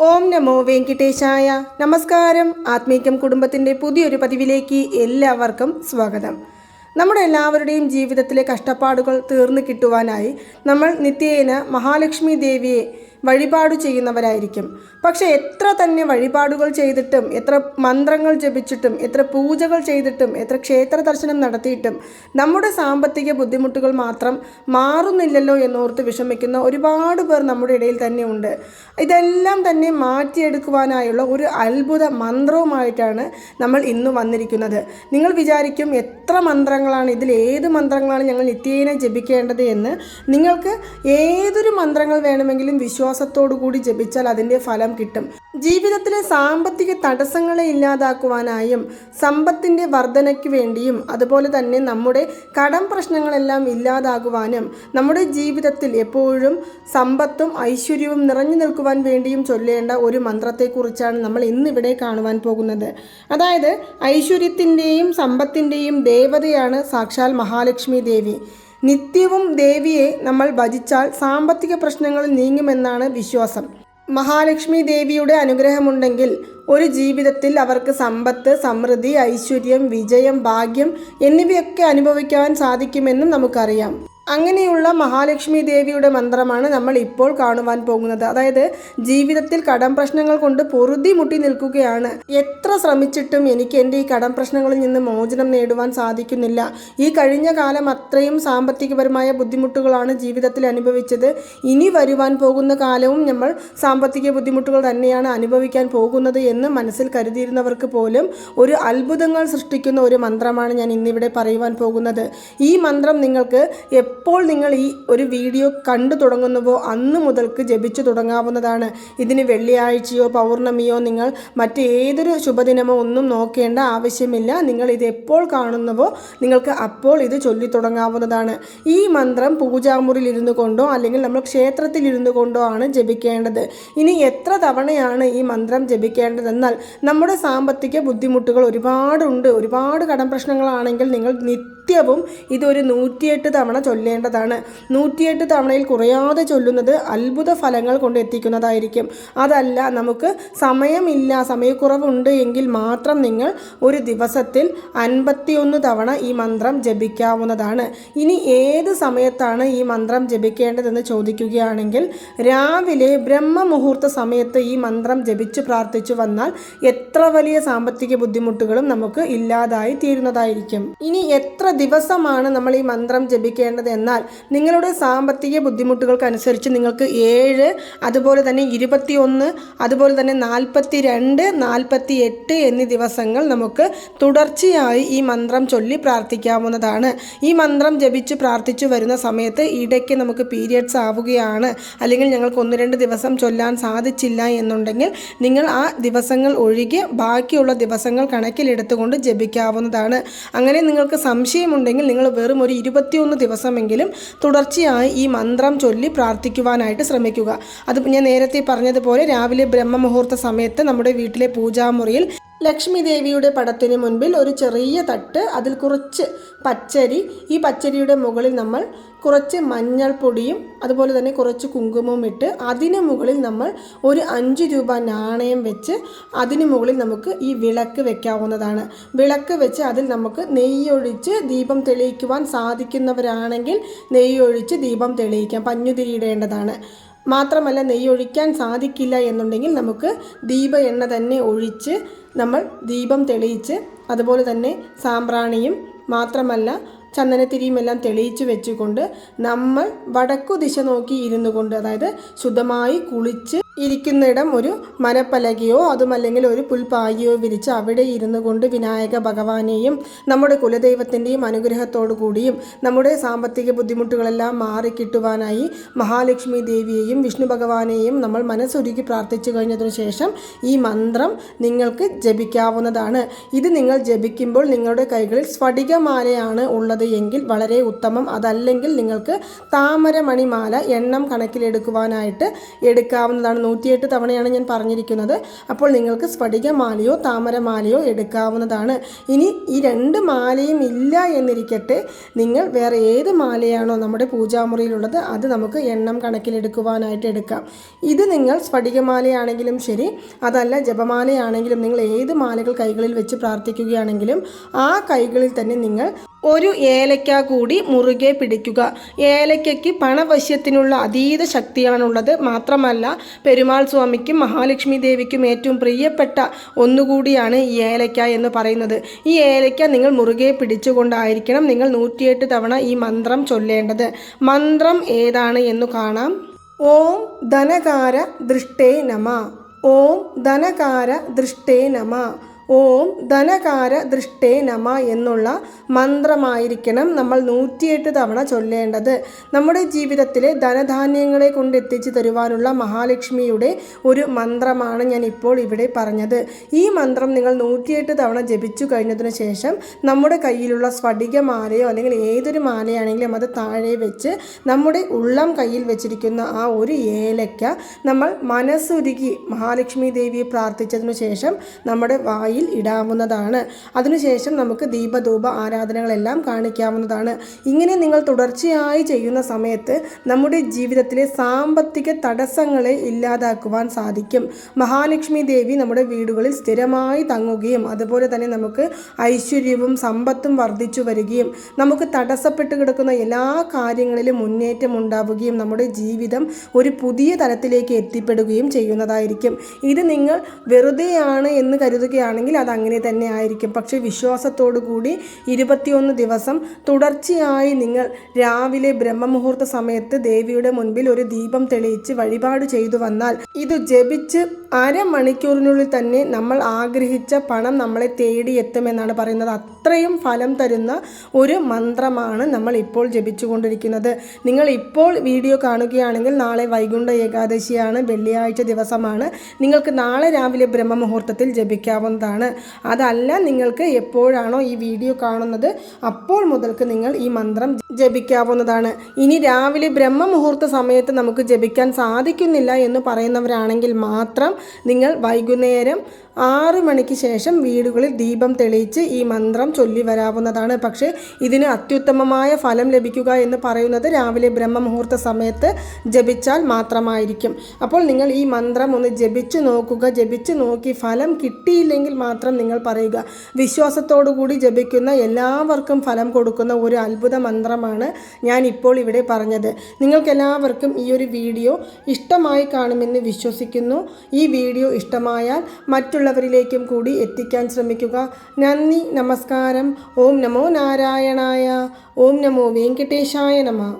ഓം നമോ വെങ്കിടേശായ. നമസ്കാരം. ആത്മീകം കുടുംബത്തിൻ്റെ പുതിയൊരു പതിവിലേക്ക് എല്ലാവർക്കും സ്വാഗതം. നമ്മുടെ എല്ലാവരുടെയും ജീവിതത്തിലെ കഷ്ടപ്പാടുകൾ തീർന്നു കിട്ടുവാനായി നമ്മൾ നിത്യേന മഹാലക്ഷ്മി ദേവിയെ വഴിപാട് ചെയ്യുന്നവരായിരിക്കും. പക്ഷേ എത്ര തന്നെ വഴിപാടുകൾ ചെയ്തിട്ടും, എത്ര മന്ത്രങ്ങൾ ജപിച്ചിട്ടും, എത്ര പൂജകൾ ചെയ്തിട്ടും, എത്ര ക്ഷേത്ര ദർശനം നടത്തിയിട്ടും നമ്മുടെ സാമ്പത്തിക ബുദ്ധിമുട്ടുകൾ മാത്രം മാറുന്നില്ലല്ലോ എന്നോർത്ത് വിഷമിക്കുന്ന ഒരുപാട് പേർ നമ്മുടെ ഇടയിൽ തന്നെ ഉണ്ട്. ഇതെല്ലാം തന്നെ മാറ്റിയെടുക്കുവാനായുള്ള ഒരു അത്ഭുത മന്ത്രവുമായിട്ടാണ് നമ്മൾ ഇന്ന് വന്നിരിക്കുന്നത്. നിങ്ങൾ വിചാരിക്കും എത്ര മന്ത്രങ്ങളാണ്, ഇതിൽ ഏത് മന്ത്രങ്ങളാണ് ഞങ്ങൾ നിത്യേന ജപിക്കേണ്ടത് എന്ന്. നിങ്ങൾക്ക് ഏതൊരു മന്ത്രങ്ങൾ വേണമെങ്കിലും വിശ്വാസത്തോടു കൂടി ജപിച്ചാൽ അതിൻ്റെ ഫലം കിട്ടും. ജീവിതത്തിലെ സാമ്പത്തിക തടസ്സങ്ങളെ ഇല്ലാതാക്കുവാനായും സമ്പത്തിൻ്റെ വർധനയ്ക്ക് വേണ്ടിയും അതുപോലെ തന്നെ നമ്മുടെ കടം പ്രശ്നങ്ങളെല്ലാം ഇല്ലാതാകുവാനും നമ്മുടെ ജീവിതത്തിൽ എപ്പോഴും സമ്പത്തും ഐശ്വര്യവും നിറഞ്ഞു നിൽക്കുവാൻ വേണ്ടിയും ചൊല്ലേണ്ട ഒരു മന്ത്രത്തെക്കുറിച്ചാണ് നമ്മൾ ഇന്നിവിടെ കാണുവാൻ പോകുന്നത്. അതായത് ഐശ്വര്യത്തിൻ്റെയും സമ്പത്തിൻ്റെയും ദേവതയാണ് സാക്ഷാൽ മഹാലക്ഷ്മി ദേവി. നിത്യവും ദേവിയെ നമ്മൾ ഭജിച്ചാൽ സാമ്പത്തിക പ്രശ്നങ്ങൾ നീങ്ങുമെന്നാണ് വിശ്വാസം. മഹാലക്ഷ്മി ദേവിയുടെ അനുഗ്രഹമുണ്ടെങ്കിൽ ഒരു ജീവിതത്തിൽ അവർക്ക് സമ്പത്ത്, സമൃദ്ധി, ഐശ്വര്യം, വിജയം, ഭാഗ്യം എന്നിവയൊക്കെ അനുഭവിക്കാൻ സാധിക്കുമെന്നും നമുക്കറിയാം. അങ്ങനെയുള്ള മഹാലക്ഷ്മി ദേവിയുടെ മന്ത്രമാണ് നമ്മൾ ഇപ്പോൾ കാണുവാൻ പോകുന്നത്. അതായത് ജീവിതത്തിൽ കടം പ്രശ്നങ്ങൾ കൊണ്ട് പൊറുതി മുട്ടി നിൽക്കുകയാണ്. എത്ര ശ്രമിച്ചിട്ടും എനിക്ക് എൻ്റെ ഈ കടം പ്രശ്നങ്ങളിൽ നിന്ന് മോചനം നേടുവാൻ സാധിക്കുന്നില്ല. ഈ കഴിഞ്ഞ കാലം അത്രയും സാമ്പത്തികപരമായ ബുദ്ധിമുട്ടുകളാണ് ജീവിതത്തിൽ അനുഭവിച്ചത്. ഇനി വരുവാൻ പോകുന്ന കാലവും നമ്മൾ സാമ്പത്തിക ബുദ്ധിമുട്ടുകൾ തന്നെയാണ് അനുഭവിക്കാൻ പോകുന്നത് എന്ന് മനസ്സിൽ കരുതിയിരുന്നവർക്ക് പോലും ഒരു അത്ഭുതങ്ങൾ സൃഷ്ടിക്കുന്ന ഒരു മന്ത്രമാണ് ഞാൻ ഇന്നിവിടെ പറയുവാൻ പോകുന്നത്. ഈ മന്ത്രം നിങ്ങൾക്ക് എപ്പോൾ നിങ്ങൾ ഈ ഒരു വീഡിയോ കണ്ടു തുടങ്ങുന്നുവോ അന്ന് മുതൽക്ക് ജപിച്ചു തുടങ്ങാവുന്നതാണ്. ഇതിന് വെള്ളിയാഴ്ചയോ പൗർണമിയോ നിങ്ങൾ മറ്റേതൊരു ശുഭദിനമോ ഒന്നും നോക്കേണ്ട ആവശ്യമില്ല. നിങ്ങൾ ഇത് എപ്പോൾ കാണുന്നുവോ നിങ്ങൾക്ക് അപ്പോൾ ഇത് ചൊല്ലി തുടങ്ങാവുന്നതാണ്. ഈ മന്ത്രം പൂജാമുറിയിൽ ഇരുന്നു കൊണ്ടോ അല്ലെങ്കിൽ നമ്മൾ ക്ഷേത്രത്തിൽ ഇരുന്നു കൊണ്ടോ ആണ് ജപിക്കേണ്ടത്. ഇനി എത്ര തവണയാണ് ഈ മന്ത്രം ജപിക്കേണ്ടതെന്നാൽ നമ്മുടെ സാമ്പത്തിക ബുദ്ധിമുട്ടുകൾ ഒരുപാടുണ്ട്. ഒരുപാട് കടം പ്രശ്നങ്ങളാണെങ്കിൽ നിങ്ങൾ നിത്യവും ഇതൊരു 108 തവണ ചൊല്ലേണ്ടതാണ്. 108 തവണയിൽ കുറയാതെ ചൊല്ലുന്നത് അത്ഭുത ഫലങ്ങൾ കൊണ്ട് എത്തിക്കുന്നതായിരിക്കും. അതല്ല നമുക്ക് സമയമില്ല, സമയക്കുറവുണ്ട് എങ്കിൽ മാത്രം നിങ്ങൾ ഒരു ദിവസത്തിൽ 51 തവണ ഈ മന്ത്രം ജപിക്കാവുന്നതാണ്. ഇനി ഏത് സമയത്താണ് ഈ മന്ത്രം ജപിക്കേണ്ടതെന്ന് ചോദിക്കുകയാണെങ്കിൽ രാവിലെ ബ്രഹ്മമുഹൂർത്ത സമയത്ത് ഈ മന്ത്രം ജപിച്ചു പ്രാർത്ഥിച്ചു വന്നാൽ എത്ര വലിയ സാമ്പത്തിക ബുദ്ധിമുട്ടുകളും നമുക്ക് ഇല്ലാതായി തീരുന്നതായിരിക്കും. ഇനി എത്ര ദിവസമാണ് നമ്മൾ ഈ മന്ത്രം ജപിക്കേണ്ടത് എന്നാൽ നിങ്ങളുടെ സാമ്പത്തിക ബുദ്ധിമുട്ടുകൾക്കനുസരിച്ച് നിങ്ങൾക്ക് 7, അതുപോലെ തന്നെ 21, അതുപോലെ തന്നെ 42, 48 എന്നീ ദിവസങ്ങൾ നമുക്ക് തുടർച്ചയായി ഈ മന്ത്രം ചൊല്ലി പ്രാർത്ഥിക്കാവുന്നതാണ്. ഈ മന്ത്രം ജപിച്ച് പ്രാർത്ഥിച്ചു വരുന്ന സമയത്ത് ഇടയ്ക്ക് നമുക്ക് പീരിയഡ്സ് ആവുകയാണ്, അല്ലെങ്കിൽ ഞങ്ങൾക്ക് 1-2 ദിവസം ചൊല്ലാൻ സാധിച്ചില്ല എന്നുണ്ടെങ്കിൽ നിങ്ങൾ ആ ദിവസങ്ങൾ ഒഴികെ ബാക്കിയുള്ള ദിവസങ്ങൾ കണക്കിലെടുത്തുകൊണ്ട് ജപിക്കാവുന്നതാണ്. അങ്ങനെ നിങ്ങൾക്ക് സംശയമുണ്ടെങ്കിൽ നിങ്ങൾ വെറും ഒരു 21 ദിവസമെങ്കിലും തുടർച്ചയായി ഈ മന്ത്രം ചൊല്ലി പ്രാർത്ഥിക്കുവാനായിട്ട് ശ്രമിക്കുക. അത് ഞാൻ നേരത്തെ പറഞ്ഞതുപോലെ രാവിലെ ബ്രഹ്മമുഹൂർത്ത സമയത്ത് നമ്മുടെ വീട്ടിലെ പൂജാമുറിയിൽ ലക്ഷ്മി ദേവിയുടെ പടത്തിന് മുൻപിൽ ഒരു ചെറിയ തട്ട്, അതിൽ കുറച്ച് പച്ചരി, ഈ പച്ചരിയുടെ മുകളിൽ നമ്മൾ കുറച്ച് മഞ്ഞൾപ്പൊടിയും അതുപോലെ തന്നെ കുറച്ച് കുങ്കുമവും ഇട്ട് അതിന് മുകളിൽ നമ്മൾ ഒരു 5 രൂപ നാണയം വെച്ച് അതിന് മുകളിൽ നമുക്ക് ഈ വിളക്ക് വെക്കാവുന്നതാണ്. വിളക്ക് വെച്ച് അതിൽ നമുക്ക് നെയ്യൊഴിച്ച് ദീപം തെളിയിക്കുവാൻ സാധിക്കുന്നവരാണെങ്കിൽ നെയ്യൊഴിച്ച് ദീപം തെളിയിക്കാം. പഞ്ഞുതിരിയിടേണ്ടതാണ്. മാത്രമല്ല നെയ്യൊഴിക്കാൻ സാധിക്കില്ല എന്നുണ്ടെങ്കിൽ നമുക്ക് ദീപ എണ്ണ തന്നെ ഒഴിച്ച് നമ്മൾ ദീപം തെളിയിച്ച് അതുപോലെ തന്നെ സാമ്പ്രാണിയും മാത്രമല്ല ചന്ദനത്തിരിയും എല്ലാം തെളിയിച്ച് വെച്ചുകൊണ്ട് നമ്മൾ വടക്കു ദിശ നോക്കി ഇരുന്നു കൊണ്ട്, അതായത് ശുദ്ധമായി കുളിച്ച് ഇരിക്കുന്നിടം ഒരു മരപ്പലകയോ അതുമല്ലെങ്കിൽ ഒരു പുൽപ്പായയോ വിരിച്ച് അവിടെ ഇരുന്നു കൊണ്ട് വിനായക ഭഗവാനെയും നമ്മുടെ കുലദൈവത്തിൻ്റെയും അനുഗ്രഹത്തോടു കൂടിയും നമ്മുടെ സാമ്പത്തിക ബുദ്ധിമുട്ടുകളെല്ലാം മാറിക്കിട്ടുവാനായി മഹാലക്ഷ്മി ദേവിയെയും വിഷ്ണു ഭഗവാനെയും നമ്മൾ മനസ്സൊരുക്കി പ്രാർത്ഥിച്ചു കഴിഞ്ഞതിനു ശേഷം ഈ മന്ത്രം നിങ്ങൾക്ക് ജപിക്കാവുന്നതാണ്. ഇത് നിങ്ങൾ ജപിക്കുമ്പോൾ നിങ്ങളുടെ കൈകളിൽ സ്ഫടികമാലയാണ് ഉള്ളത് എങ്കിൽ വളരെ ഉത്തമം. അതല്ലെങ്കിൽ നിങ്ങൾക്ക് താമരമണിമാല എണ്ണം കണക്കിലെടുക്കുവാനായിട്ട് എടുക്കാവുന്നതാണ്. 108 തവണയാണ് ഞാൻ പറഞ്ഞിരിക്കുന്നത്. അപ്പോൾ നിങ്ങൾക്ക് സ്ഫടികമാലയോ താമരമാലയോ എടുക്കാവുന്നതാണ്. ഇനി ഈ 2 മാലയും ഇല്ല എന്നിരിക്കട്ടെ, നിങ്ങൾ വേറെ ഏത് മാലയാണോ നമ്മുടെ പൂജാമുറിയിലുള്ളത് അത് നമുക്ക് എണ്ണം കണക്കിലെടുക്കുവാനായിട്ട് എടുക്കാം. ഇത് നിങ്ങൾ സ്ഫടികമാലയാണെങ്കിലും ശരി, അതല്ല ജപമാലയാണെങ്കിലും, നിങ്ങൾ ഏത് മാലകൾ കൈകളിൽ വെച്ച് പ്രാർത്ഥിക്കുകയാണെങ്കിലും ആ കൈകളിൽ തന്നെ നിങ്ങൾ ഒരു ഏലക്ക കൂടി മുറുകെ പിടിക്കുക. ഏലക്കയ്ക്ക് പണവശ്യത്തിനുള്ള അതീത ശക്തിയാണുള്ളത്. മാത്രമല്ല പെരുമാൾ സ്വാമിക്കും മഹാലക്ഷ്മി ദേവിക്കും ഏറ്റവും പ്രിയപ്പെട്ട ഒന്നുകൂടിയാണ് ഈ ഏലക്ക എന്ന് പറയുന്നത്. ഈ ഏലക്ക നിങ്ങൾ മുറുകെ പിടിച്ചുകൊണ്ടായിരിക്കണം നിങ്ങൾ 108 തവണ ഈ മന്ത്രം ചൊല്ലേണ്ടത്. മന്ത്രം ഏതാണ് എന്ന് കാണാം. ഓം ധനകാര ദൃഷ്ടേ നമ. ഓം ധനകാര ദൃഷ്ടേ നമ. ഓം ധനകാര ദൃഷ്ടേ നമ എന്നുള്ള മന്ത്രമായിരിക്കണം നമ്മൾ 108 തവണ ചൊല്ലേണ്ടത്. നമ്മുടെ ജീവിതത്തിലെ ധനധാന്യങ്ങളെ കൊണ്ട് എത്തിച്ചു തരുവാനുള്ള മഹാലക്ഷ്മിയുടെ ഒരു മന്ത്രമാണ് ഞാൻ ഇപ്പോൾ ഇവിടെ പറഞ്ഞത്. ഈ മന്ത്രം നിങ്ങൾ 108 തവണ ജപിച്ചു കഴിഞ്ഞതിന് ശേഷം നമ്മുടെ കയ്യിലുള്ള സ്ഫടികമാലയോ അല്ലെങ്കിൽ ഏതൊരു മാലയാണെങ്കിലും അത് താഴെ വെച്ച് നമ്മുടെ ഉള്ളം കയ്യിൽ വെച്ചിരിക്കുന്ന ആ ഒരു ഏലക്ക നമ്മൾ മനസ്സുരുകി മഹാലക്ഷ്മി ദേവിയെ പ്രാർത്ഥിച്ചതിനു ശേഷം നമ്മുടെ വായിൽ ഇടാവുന്നതാണ്. അതിനുശേഷം നമുക്ക് ദീപധൂപ ആരാധനകളെല്ലാം കാണിക്കാവുന്നതാണ്. ഇങ്ങനെ നിങ്ങൾ തുടർച്ചയായി ചെയ്യുന്ന സമയത്ത് നമ്മുടെ ജീവിതത്തിലെ സാമ്പത്തിക തടസ്സങ്ങളെ ഇല്ലാതാക്കുവാൻ സാധിക്കും. മഹാലക്ഷ്മി ദേവി നമ്മുടെ വീടുകളിൽ സ്ഥിരമായി തങ്ങുകയും അതുപോലെ തന്നെ നമുക്ക് ഐശ്വര്യവും സമ്പത്തും വർദ്ധിച്ചു വരികയും നമുക്ക് തടസ്സപ്പെട്ട് കിടക്കുന്ന എല്ലാ കാര്യങ്ങളിലും മുന്നേറ്റം ഉണ്ടാവുകയും നമ്മുടെ ജീവിതം ഒരു പുതിയ തലത്തിലേക്ക് എത്തിപ്പെടുകയും ചെയ്യുന്നതായിരിക്കും. ഇത് നിങ്ങൾ വെറുതെയാണ് എന്ന് കരുതുകയാണെങ്കിൽ അതങ്ങനെ തന്നെ ആയിരിക്കും. പക്ഷേ വിശ്വാസത്തോടു കൂടി 21 ദിവസം തുടർച്ചയായി നിങ്ങൾ രാവിലെ ബ്രഹ്മമുഹൂർത്ത സമയത്ത് ദേവിയുടെ മുൻപിൽ ഒരു ദീപം തെളിയിച്ച് വഴിപാട് ചെയ്തു വന്നാൽ ഇത് ജപിച്ച് അരമണിക്കൂറിനുള്ളിൽ തന്നെ നമ്മൾ ആഗ്രഹിച്ച പണം നമ്മളെ തേടിയെത്തുമെന്നാണ് പറയുന്നത്. അത്രയും ഫലം തരുന്ന ഒരു മന്ത്രമാണ് നമ്മൾ ഇപ്പോൾ ജപിച്ചുകൊണ്ടിരിക്കുന്നത്. നിങ്ങൾ ഇപ്പോൾ വീഡിയോ കാണുകയാണെങ്കിൽ നാളെ വൈകുണ്ഠ ഏകാദശിയാണ്, വെള്ളിയാഴ്ച ദിവസമാണ്. നിങ്ങൾക്ക് നാളെ രാവിലെ ബ്രഹ്മമുഹൂർത്തത്തിൽ ജപിക്കാവുന്നതാണ്. അതല്ല നിങ്ങൾക്ക് എപ്പോഴാണോ ഈ വീഡിയോ കാണുന്നത് അപ്പോൾ മുതൽക്ക് നിങ്ങൾ ഈ മന്ത്രം ജപിക്കാവുന്നതാണ്. ഇനി രാവിലെ ബ്രഹ്മമുഹൂർത്ത സമയത്ത് നമുക്ക് ജപിക്കാൻ സാധിക്കുന്നില്ല എന്ന് പറയുന്നവരാണെങ്കിൽ മാത്രം നിങ്ങൾ വൈകുന്നേരം 6 മണിക്ക് ശേഷം വീടുകളിൽ ദീപം തെളിയിച്ച് ഈ മന്ത്രം ചൊല്ലി വരാവുന്നതാണ്. പക്ഷേ ഇതിന് അത്യുത്തമമായ ഫലം ലഭിക്കുക എന്ന് പറയുന്നത് രാവിലെ ബ്രഹ്മമുഹൂർത്ത സമയത്ത് ജപിച്ചാൽ മാത്രമായിരിക്കും. അപ്പോൾ നിങ്ങൾ ഈ മന്ത്രം ഒന്ന് ജപിച്ചു നോക്കുക. ജപിച്ചു നോക്കി ഫലം കിട്ടിയില്ലെങ്കിൽ മാത്രം നിങ്ങൾ പറയുക. വിശ്വാസത്തോടു കൂടി ജപിക്കുന്ന എല്ലാവർക്കും ഫലം കൊടുക്കുന്ന ഒരു അത്ഭുത മന്ത്രമാണ് ഞാൻ ഇപ്പോൾ ഇവിടെ പറഞ്ഞത്. നിങ്ങൾക്കെല്ലാവർക്കും ഈ ഒരു വീഡിയോ ഇഷ്ടമായി കാണുമെന്ന് വിശ്വസിക്കുന്നു. ഈ വീഡിയോ ഇഷ്ടമായാൽ മറ്റുള്ളവരിലേക്കും കൂടി എത്തിക്കാൻ ശ്രമിക്കുക. നന്ദി, നമസ്കാരം. ഓം നമോ നാരായണായ. ഓം നമോ വെങ്കടേശായ നമഃ.